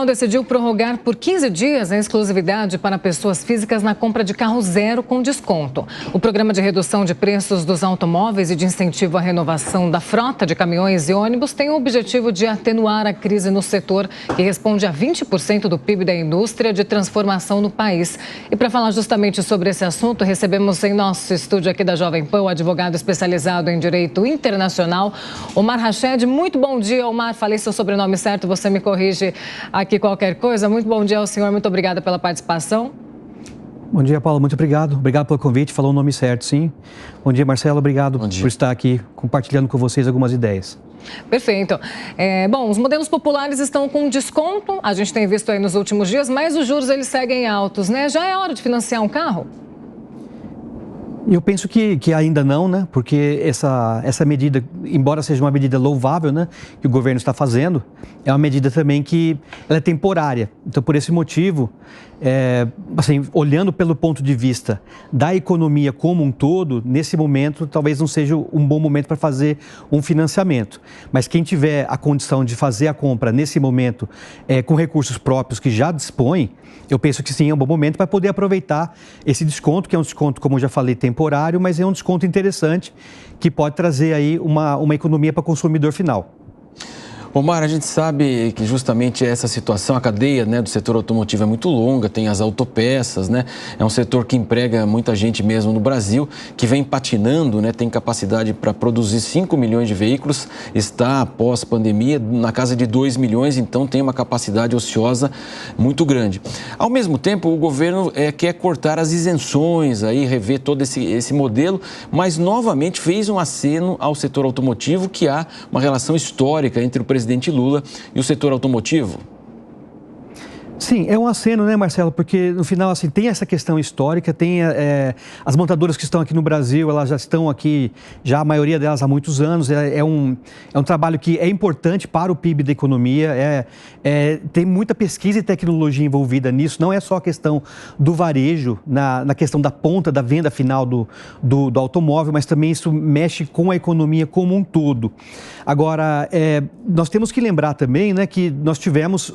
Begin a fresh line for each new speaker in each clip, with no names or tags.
Decidiu prorrogar por 15 dias a exclusividade para pessoas físicas na compra de carro zero com desconto. O programa de redução de preços dos automóveis e de incentivo à renovação da frota de caminhões e ônibus tem o objetivo de atenuar a crise no setor, que responde a 20% do PIB da indústria de transformação no país. E para falar justamente sobre esse assunto, recebemos em nosso estúdio aqui da Jovem Pan o advogado especializado em direito internacional, Omar Rached. Muito bom dia, Omar. Falei seu sobrenome certo, você me corrige aqui qualquer coisa. Muito bom dia ao senhor, muito obrigada pela participação.
Bom dia, Paulo, muito obrigado. Obrigado pelo convite, falou o nome certo, sim. Bom dia, Marcelo, obrigado por estar aqui compartilhando com vocês algumas ideias.
Perfeito. Bom, os modelos populares estão com desconto, a gente tem visto aí nos últimos dias, mas os juros eles seguem altos, né? Já é hora de financiar um carro?
Eu penso que ainda não, né? Porque essa medida, embora seja uma medida louvável, né, que o governo está fazendo, é uma medida também que ela é temporária. Então, por esse motivo, assim, olhando pelo ponto de vista da economia como um todo, nesse momento talvez não seja um bom momento para fazer um financiamento. Mas quem tiver a condição de fazer a compra nesse momento com recursos próprios que já dispõe, eu penso que sim, é um bom momento para poder aproveitar esse desconto, que é um desconto, como eu já falei, temporário, mas é um desconto interessante que pode trazer aí uma economia para o consumidor final.
Omar, a gente sabe que justamente essa situação, a cadeia, né, do setor automotivo é muito longa, tem as autopeças, né? É um setor que emprega muita gente mesmo no Brasil, que vem patinando, né? Tem capacidade para produzir 5 milhões de veículos, está após pandemia na casa de 2 milhões, então tem uma capacidade ociosa muito grande. Ao mesmo tempo, o governo quer cortar as isenções, aí rever todo esse modelo, mas novamente fez um aceno ao setor automotivo, que há uma relação histórica entre o presidente Lula e o setor automotivo?
Sim, é um aceno, né, Marcelo? Porque no final, assim, tem essa questão histórica, tem as montadoras que estão aqui no Brasil, elas já estão aqui, já a maioria delas há muitos anos, é um trabalho que é importante para o PIB da economia, tem muita pesquisa e tecnologia envolvida nisso, não é só a questão do varejo, na questão da ponta, da venda final do automóvel, mas também isso mexe com a economia como um todo. Agora, nós temos que lembrar também, né, que nós tivemos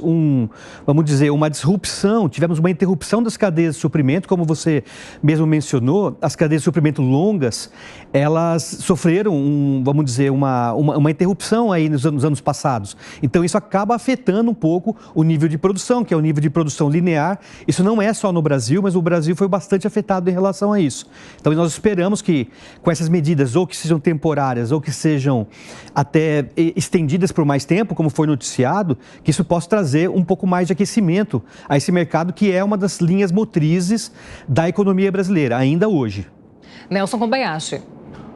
vamos dizer, uma disrupção, tivemos uma interrupção das cadeias de suprimento, como você mesmo mencionou, as cadeias de suprimento longas, elas sofreram, vamos dizer, uma interrupção aí nos anos passados. Então, isso acaba afetando um pouco o nível de produção, que é o nível de produção linear. Isso não é só no Brasil, mas o Brasil foi bastante afetado em relação a isso. Então, nós esperamos que, com essas medidas, ou que sejam temporárias, ou que sejam até estendidas por mais tempo, como foi noticiado, que isso possa trazer um pouco mais de aquecimento a esse mercado, que é uma das linhas motrizes da economia brasileira, ainda hoje.
Nelson Kobayashi.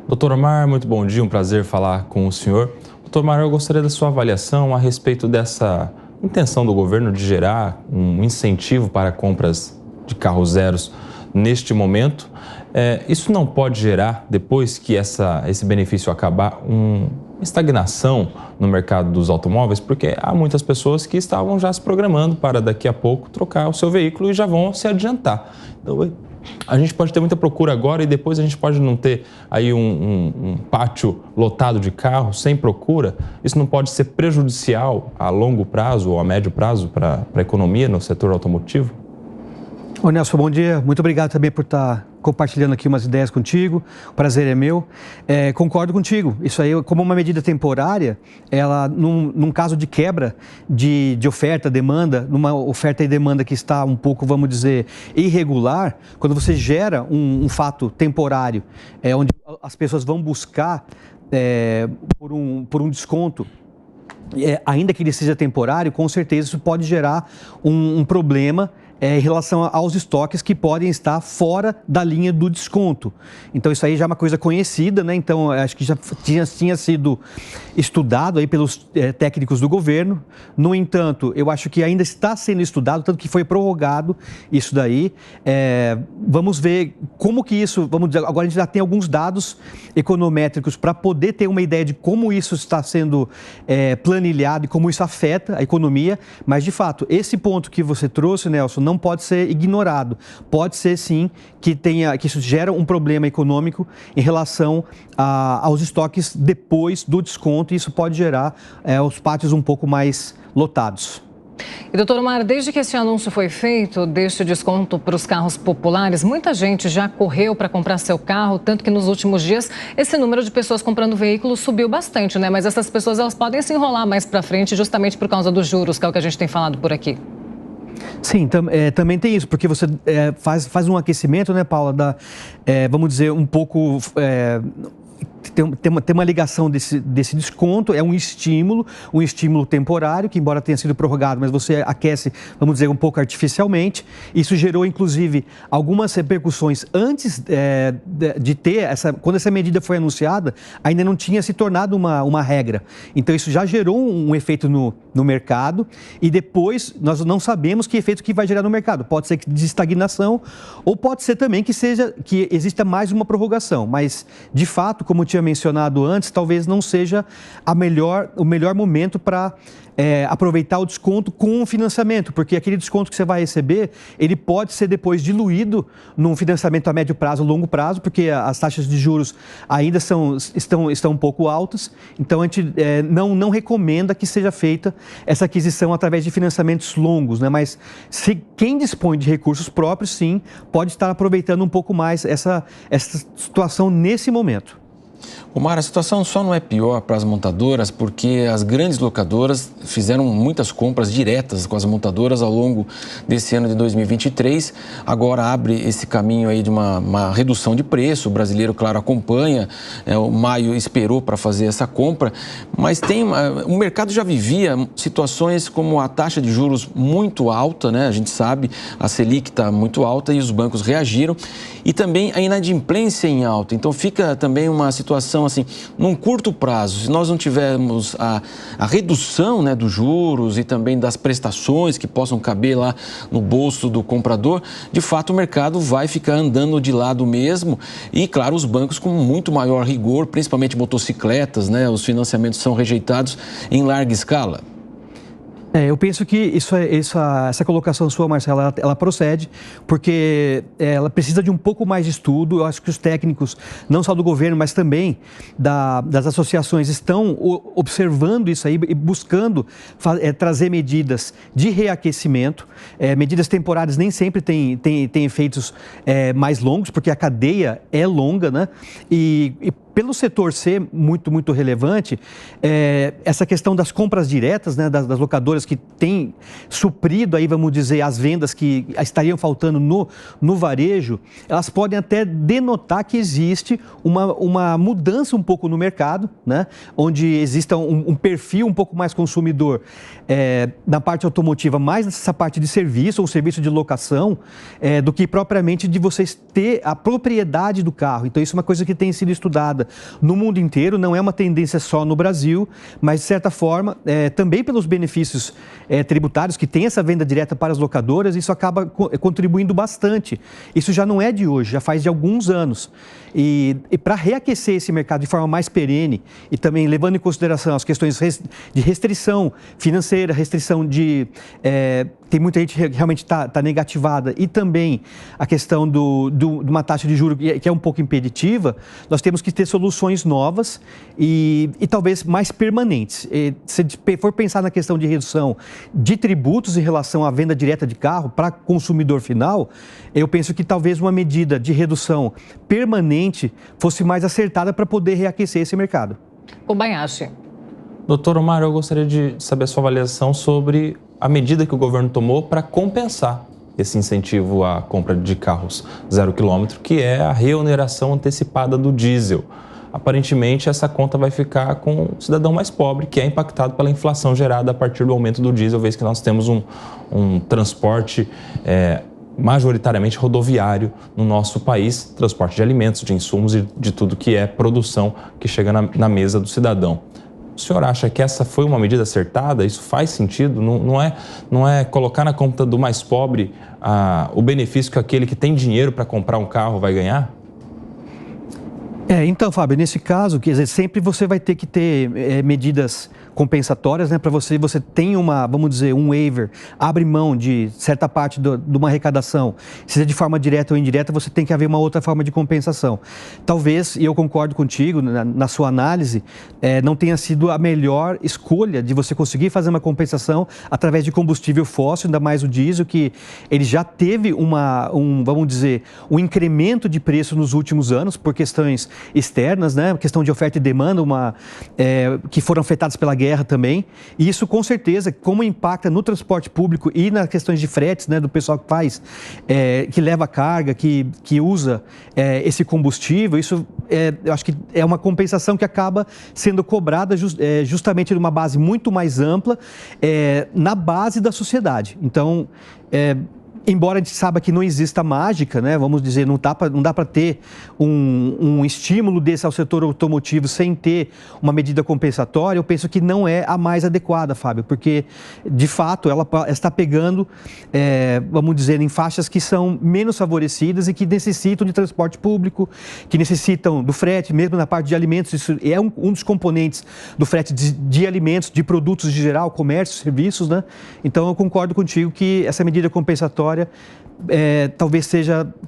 Doutor Omar, muito bom dia, um prazer falar com o senhor. Doutor Omar, eu gostaria da sua avaliação a respeito dessa intenção do governo de gerar um incentivo para compras de carros zeros neste momento. Isso não pode gerar, depois que esse benefício acabar, uma estagnação no mercado dos automóveis, porque há muitas pessoas que estavam já se programando para daqui a pouco trocar o seu veículo e já vão se adiantar. Então, a gente pode ter muita procura agora e depois a gente pode não ter aí um pátio lotado de carros sem procura. Isso não pode ser prejudicial a longo prazo ou a médio prazo para a economia no setor automotivo?
Ô Nelson, bom dia. Muito obrigado também por estar compartilhando aqui umas ideias contigo. O prazer é meu. Concordo contigo. Isso aí, como uma medida temporária, ela, num caso de quebra de oferta, demanda, numa oferta e demanda que está um pouco, vamos dizer, irregular, quando você gera um fato temporário, onde as pessoas vão buscar por um desconto, ainda que ele seja temporário, com certeza isso pode gerar um problema em relação aos estoques que podem estar fora da linha do desconto. Então, isso aí já é uma coisa conhecida, né? Então, acho que já tinha sido estudado aí pelos técnicos do governo. No entanto, eu acho que ainda está sendo estudado, tanto que foi prorrogado isso daí. Vamos ver como que isso, vamos dizer, agora a gente já tem alguns dados econométricos para poder ter uma ideia de como isso está sendo planilhado e como isso afeta a economia, mas, de fato, esse ponto que você trouxe, Nelson, não pode ser ignorado. Pode ser, sim, que isso gera um problema econômico em relação aos estoques depois do desconto, e isso pode gerar os pátios um pouco mais lotados.
E, doutor Omar, desde que esse anúncio foi feito, deste desconto para os carros populares, muita gente já correu para comprar seu carro, tanto que nos últimos dias esse número de pessoas comprando veículos subiu bastante, né? Mas essas pessoas, elas podem se enrolar mais para frente justamente por causa dos juros, que é o que a gente tem falado por aqui.
Sim, também tem isso, porque você faz um aquecimento, né, Paula, vamos dizer, um pouco... Tem uma ligação desse desconto, é um estímulo temporário, que embora tenha sido prorrogado, mas você aquece, vamos dizer, um pouco artificialmente. Isso gerou, inclusive, algumas repercussões antes de ter quando essa medida foi anunciada, ainda não tinha se tornado uma regra. Então, isso já gerou um efeito no mercado e depois nós não sabemos que efeito que vai gerar no mercado. Pode ser de estagnação ou pode ser também que exista mais uma prorrogação, mas, de fato, como eu tinha mencionado antes, talvez não seja o melhor momento para aproveitar o desconto com o financiamento, porque aquele desconto que você vai receber, ele pode ser depois diluído num financiamento a médio prazo, longo prazo, porque as taxas de juros ainda estão um pouco altas, então a gente não recomenda que seja feita essa aquisição através de financiamentos longos, né? Mas quem dispõe de recursos próprios, sim, pode estar aproveitando um pouco mais essa situação nesse momento.
Omar, a situação só não é pior para as montadoras porque as grandes locadoras fizeram muitas compras diretas com as montadoras ao longo desse ano de 2023. Agora abre esse caminho aí de uma redução de preço. O brasileiro, claro, acompanha. O maio esperou para fazer essa compra, mas o mercado já vivia situações como a taxa de juros muito alta, né? A gente sabe, a Selic está muito alta e os bancos reagiram. E também a inadimplência em alta. Então fica também uma situação assim, num curto prazo, se nós não tivermos a redução, né, dos juros e também das prestações que possam caber lá no bolso do comprador, de fato o mercado vai ficar andando de lado mesmo e, claro, os bancos com muito maior rigor, principalmente motocicletas, né, os financiamentos são rejeitados em larga escala.
Eu penso que essa colocação sua, Marcela, ela procede, porque ela precisa de um pouco mais de estudo. Eu acho que os técnicos, não só do governo, mas também das associações, estão observando isso aí e buscando trazer medidas de reaquecimento. Medidas temporárias nem sempre têm efeitos mais longos, porque a cadeia é longa, né? E pelo setor ser muito, muito relevante, essa questão das compras diretas, né, das locadoras que têm suprido, aí, vamos dizer, as vendas que estariam faltando no varejo, elas podem até denotar que existe uma mudança um pouco no mercado, né, onde exista um perfil um pouco mais consumidor na parte automotiva, mais nessa parte de serviço ou serviço de locação, do que propriamente de vocês ter a propriedade do carro. Então, isso é uma coisa que tem sido estudada no mundo inteiro, não é uma tendência só no Brasil, mas de certa forma, também pelos benefícios tributários que tem essa venda direta para as locadoras, isso acaba contribuindo bastante. Isso já não é de hoje, já faz de alguns anos. E para reaquecer esse mercado de forma mais perene e também levando em consideração as questões de restrição financeira, restrição tem muita gente que realmente está negativada e também a questão de uma taxa de juros que é um pouco impeditiva, nós temos que ter soluções novas e talvez mais permanentes. Se for pensar na questão de redução de tributos em relação à venda direta de carro para consumidor final, eu penso que talvez uma medida de redução permanente fosse mais acertada para poder reaquecer esse mercado.
Kobayashi.
Doutor Omar, eu gostaria de saber a sua avaliação sobre a medida que o governo tomou para compensar esse incentivo à compra de carros 0 quilômetro, que é a reoneração antecipada do diesel. Aparentemente, essa conta vai ficar com o cidadão mais pobre, que é impactado pela inflação gerada a partir do aumento do diesel, vez que nós temos um transporte majoritariamente rodoviário no nosso país, transporte de alimentos, de insumos e de tudo que é produção que chega na mesa do cidadão. O senhor acha que essa foi uma medida acertada? Isso faz sentido? Não é colocar na conta do mais pobre o benefício que aquele que tem dinheiro para comprar um carro vai ganhar?
Então, Fábio, nesse caso, quer dizer, sempre você vai ter que ter medidas compensatórias, né? Para você tem vamos dizer, um waiver, abre mão de certa parte de uma arrecadação, seja de forma direta ou indireta, você tem que haver uma outra forma de compensação. Talvez, e eu concordo contigo na sua análise, não tenha sido a melhor escolha de você conseguir fazer uma compensação através de combustível fóssil, ainda mais o diesel, que ele já teve vamos dizer, um incremento de preço nos últimos anos por questões externas, né? Questão de oferta e demanda, que foram afetadas pela guerra também. E isso, com certeza, como impacta no transporte público e nas questões de fretes, né? Do pessoal que faz, que leva carga, que usa esse combustível, isso eu acho que é uma compensação que acaba sendo cobrada justamente numa base muito mais ampla, na base da sociedade. Então, embora a gente saiba que não exista mágica, né? Vamos dizer, não dá para ter um estímulo desse ao setor automotivo sem ter uma medida compensatória, eu penso que não é a mais adequada, Fábio, porque, de fato, ela está pegando, vamos dizer, em faixas que são menos favorecidas e que necessitam de transporte público, que necessitam do frete, mesmo na parte de alimentos. Isso é um dos componentes do frete de alimentos, de produtos em geral, comércio, serviços, né? Então, eu concordo contigo que essa medida compensatória talvez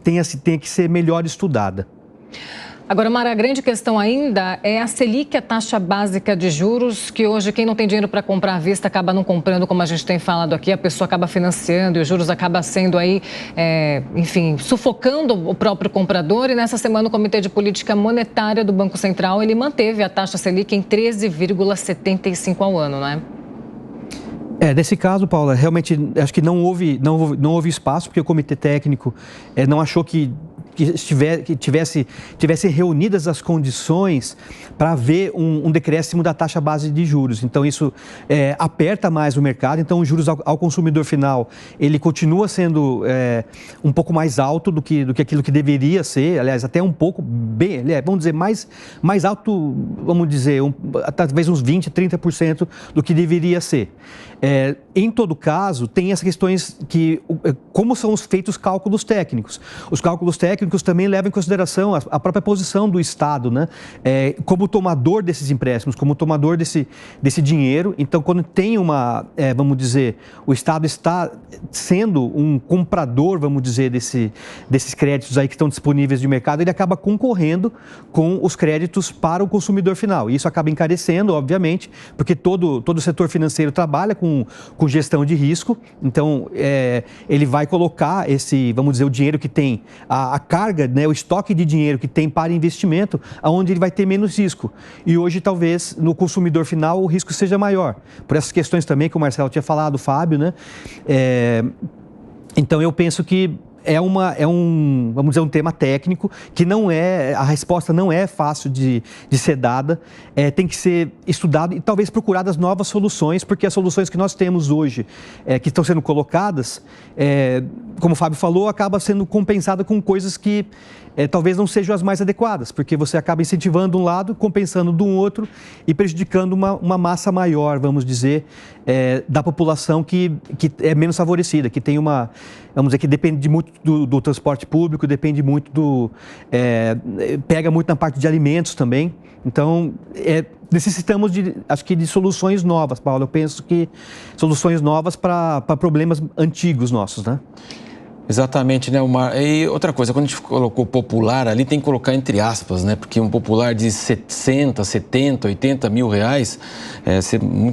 tenha que ser melhor estudada.
Agora, Mara, a grande questão ainda é a Selic, a taxa básica de juros, que hoje quem não tem dinheiro para comprar à vista acaba não comprando, como a gente tem falado aqui, a pessoa acaba financiando e os juros acaba sendo aí, enfim, sufocando o próprio comprador. E nessa semana o Comitê de Política Monetária do Banco Central, ele manteve a taxa Selic em 13,75 ao ano, né?
Nesse caso, Paula, realmente acho que não houve espaço, porque o comitê técnico não achou que tivessem reunidas as condições para haver um decréscimo da taxa base de juros. Então, isso aperta mais o mercado. Então, os juros ao consumidor final, ele continua sendo um pouco mais alto do que aquilo que deveria ser. Aliás, até um pouco, vamos dizer, mais alto, vamos dizer, talvez uns 20%, 30% do que deveria ser. Em todo caso, tem essas questões como são feitos os cálculos técnicos. Os cálculos técnicos também levam em consideração a própria posição do Estado, né? Como tomador desses empréstimos, como tomador desse dinheiro. Então, quando tem vamos dizer, o Estado está sendo um comprador, vamos dizer, desses créditos aí que estão disponíveis de mercado, ele acaba concorrendo com os créditos para o consumidor final. E isso acaba encarecendo, obviamente, porque todo o setor financeiro trabalha com gestão de risco. Então, ele vai colocar vamos dizer, o dinheiro que tem, a carga, né, o estoque de dinheiro que tem para investimento, aonde ele vai ter menos risco. E hoje, talvez, no consumidor final, o risco seja maior. Por essas questões também que o Marcelo tinha falado, o Fábio, né? Então, eu penso que vamos dizer, um tema técnico que a resposta não é fácil de ser dada, tem que ser estudado e talvez procuradas novas soluções, porque as soluções que nós temos hoje, que estão sendo colocadas, como o Fábio falou, acaba sendo compensada com coisas que talvez não sejam as mais adequadas, porque você acaba incentivando um lado, compensando do outro e prejudicando uma massa maior, vamos dizer, da população que é menos favorecida, que tem vamos dizer, que depende muito do transporte público, depende muito pega muito na parte de alimentos também. Então, necessitamos acho que de soluções novas, Paulo. Eu penso que soluções novas para problemas antigos nossos, né?
Exatamente, né, Omar? E outra coisa, quando a gente colocou popular ali, tem que colocar entre aspas, né? Porque um popular de 60, 70, 80 mil reais,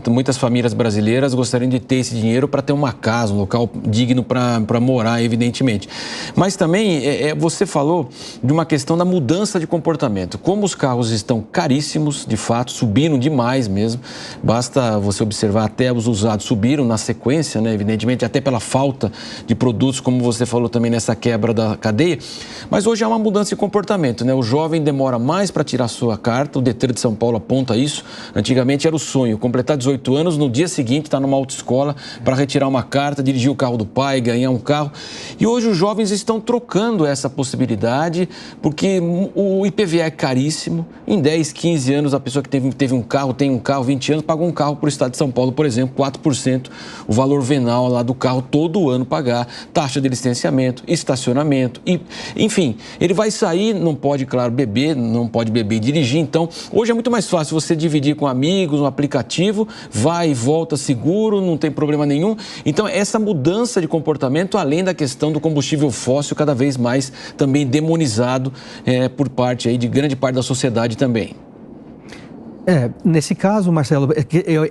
muitas famílias brasileiras gostariam de ter esse dinheiro para ter uma casa, um local digno para morar, evidentemente. Mas também, você falou de uma questão da mudança de comportamento. Como os carros estão caríssimos, de fato, subiram demais mesmo. Basta você observar, até os usados subiram na sequência, né? Evidentemente, até pela falta de produtos, como você falou também nessa quebra da cadeia, mas hoje há uma mudança de comportamento, né? O jovem demora mais para tirar sua carta, o Detran de São Paulo aponta isso. Antigamente era o sonho, completar 18 anos, no dia seguinte estar numa autoescola para retirar uma carta, dirigir o carro do pai, ganhar um carro. E hoje os jovens estão trocando essa possibilidade, porque o IPVA é caríssimo. Em 10, 15 anos, a pessoa que teve um carro, tem um carro, 20 anos, pagou um carro para o estado de São Paulo, por exemplo, 4%, o valor venal lá do carro todo ano pagar, taxa de licenciamento distanciamento, estacionamento, e, enfim, ele vai sair, não pode, claro, beber, não pode beber e dirigir. Então, hoje é muito mais fácil você dividir com amigos, um aplicativo, vai e volta seguro, não tem problema nenhum. Então, essa mudança de comportamento, além da questão do combustível fóssil, cada vez mais também demonizado por parte aí de grande parte da sociedade também.
Nesse caso, Marcelo,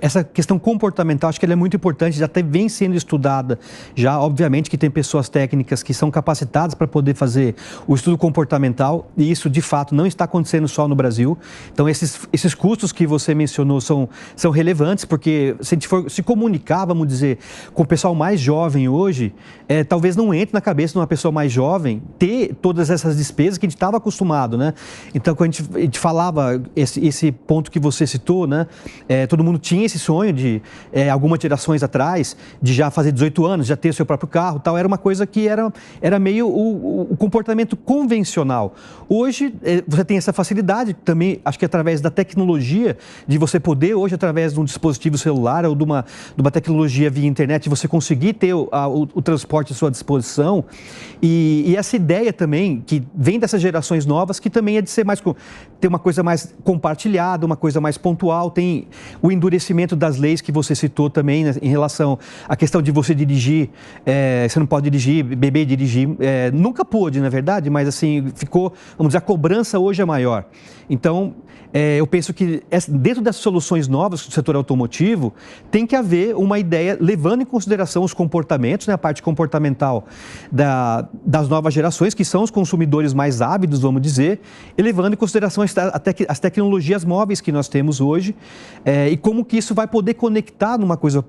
essa questão comportamental, acho que ela é muito importante, já vem sendo estudada, já, obviamente, que tem pessoas técnicas que são capacitadas para poder fazer o estudo comportamental, e isso, de fato, não está acontecendo só no Brasil. Então, esses custos que você mencionou são relevantes, porque se a gente for se comunicar, vamos dizer, com o pessoal mais jovem hoje, talvez não entre na cabeça de uma pessoa mais jovem ter todas essas despesas que a gente estava acostumado, né? Então, quando a gente falava esse ponto que você citou, né? Todo mundo tinha esse sonho de, algumas gerações atrás, de já fazer 18 anos, já ter o seu próprio carro, tal. Era uma coisa que era meio o comportamento convencional. Hoje, você tem essa facilidade também, acho que através da tecnologia, de você poder hoje, através de um dispositivo celular ou de uma tecnologia via internet, você conseguir ter o transporte à sua disposição. E essa ideia também, que vem dessas gerações novas, que também é de ser ter uma coisa mais compartilhada, uma coisa mais pontual, tem o endurecimento das leis que você citou também, né, em relação à questão de você dirigir, você não pode dirigir, beber e dirigir, nunca pôde, na verdade, mas assim, vamos dizer, a cobrança hoje é maior. Então, eu penso que dentro dessas soluções novas do setor automotivo, tem que haver uma ideia levando em consideração os comportamentos, né, a parte comportamental das novas gerações, que são os consumidores mais ávidos, vamos dizer, e levando em consideração as tecnologias móveis que nós temos hoje, e como que isso vai poder conectar uma coisa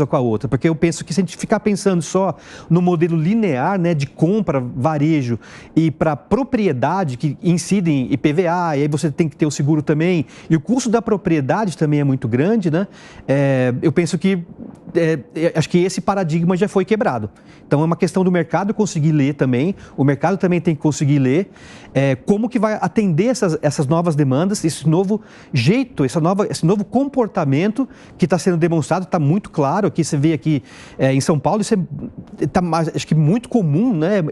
com a outra. Porque eu penso que se a gente ficar pensando só no modelo linear, né, de compra, varejo e para propriedade, que incidem em IPVA, e aí você tem que ter o seguro também, e o custo da propriedade também é muito grande, né? Eu penso que acho que esse paradigma já foi quebrado. Então é uma questão do mercado conseguir ler também, o mercado também tem que conseguir ler como que vai atender essas novas demandas, esse novo jeito, esse novo comportamento que está sendo demonstrado, está muito claro aqui, você vê aqui em São Paulo, isso está, acho que muito comum, né?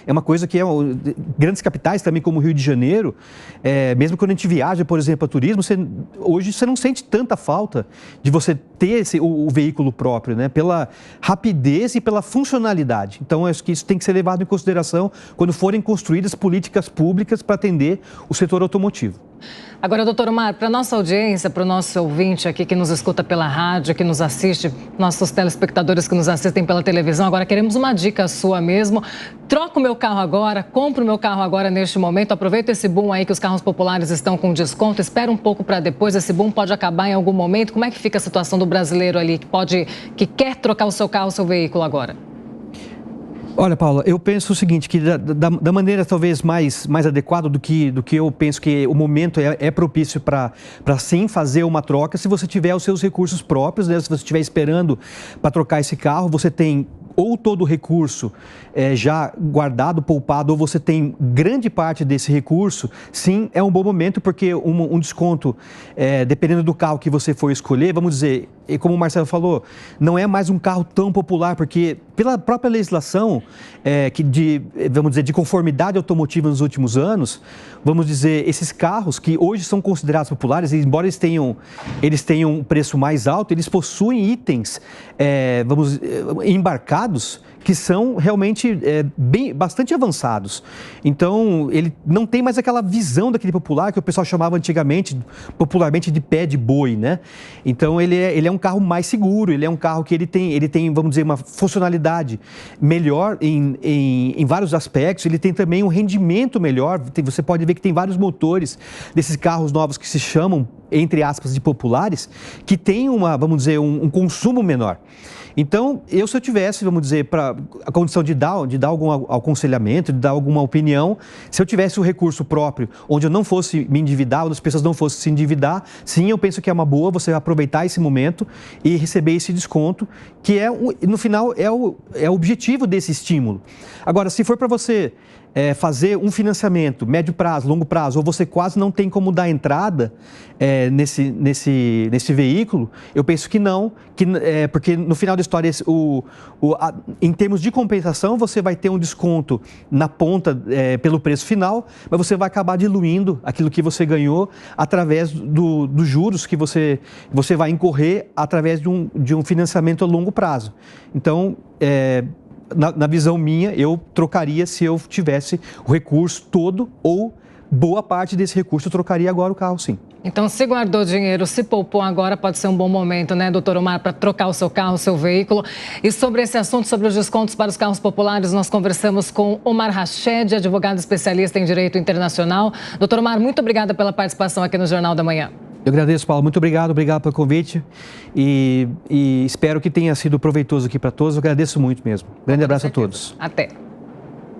É uma coisa que grandes capitais também, como o Rio de Janeiro, mesmo quando a gente viaja, por exemplo, a turismo, hoje você não sente tanta falta de você ter o veículo próprio, né? Pela rapidez e pela funcionalidade. Então, acho que isso tem que ser levado em consideração quando forem construídas políticas públicas para atender o setor automotivo.
Agora, doutor Omar, para a nossa audiência, para o nosso ouvinte aqui que nos escuta pela rádio, que nos assiste, nossos telespectadores que nos assistem pela televisão, agora queremos uma dica sua mesmo. Troca o meu carro agora, compra o meu carro agora neste momento, aproveita esse boom aí que os carros populares estão com desconto, espera um pouco para depois, esse boom pode acabar em algum momento. Como é que fica a situação do brasileiro ali que quer trocar o seu carro, o seu veículo agora?
Olha, Paula, eu penso o seguinte, que da maneira talvez mais adequada do que eu penso que o momento é propício para sim fazer uma troca, se você tiver os seus recursos próprios, né? Se você estiver esperando para trocar esse carro, você tem ou todo o recurso já guardado, poupado, ou você tem grande parte desse recurso, sim, é um bom momento, porque um desconto, dependendo do carro que você for escolher, vamos dizer, e como o Marcelo falou, não é mais um carro tão popular, porque pela própria legislação vamos dizer, de conformidade automotiva nos últimos anos, vamos dizer, esses carros que hoje são considerados populares, embora eles tenham um preço mais alto, eles possuem itens, embarcados, que são realmente bastante avançados. Então, ele não tem mais aquela visão daquele popular que o pessoal chamava antigamente, popularmente, de pé de boi, né? Então, ele é um carro mais seguro, ele é um carro que ele tem, vamos dizer, uma funcionalidade melhor em vários aspectos, ele tem também um rendimento melhor, você pode ver que tem vários motores desses carros novos que se chamam, entre aspas, de populares, que tem vamos dizer, um consumo menor. Então, se eu tivesse, vamos dizer, para a condição de dar algum aconselhamento, de dar alguma opinião, se eu tivesse o recurso próprio, onde eu não fosse me endividar, onde as pessoas não fossem se endividar, sim, eu penso que é uma boa você aproveitar esse momento e receber esse desconto, que no final é o objetivo desse estímulo. Agora, se for para você fazer um financiamento médio prazo, longo prazo, ou você quase não tem como dar entrada nesse veículo, eu penso que não, porque no final da história, em termos de compensação, você vai ter um desconto na ponta pelo preço final, mas você vai acabar diluindo aquilo que você ganhou através dos juros que você vai incorrer através de um financiamento a longo prazo. Então, na visão minha, eu trocaria se eu tivesse o recurso todo ou boa parte desse recurso, eu trocaria agora o carro, sim.
Então, se guardou dinheiro, se poupou agora, pode ser um bom momento, né, doutor Omar, para trocar o seu carro, o seu veículo. E sobre esse assunto, sobre os descontos para os carros populares, nós conversamos com Omar Rached, advogado especialista em direito internacional. Doutor Omar, muito obrigada pela participação aqui no Jornal da Manhã.
Eu agradeço, Paulo. Muito obrigado pelo convite e espero que tenha sido proveitoso aqui para todos. Eu agradeço muito mesmo. Grande abraço a todos.
Até.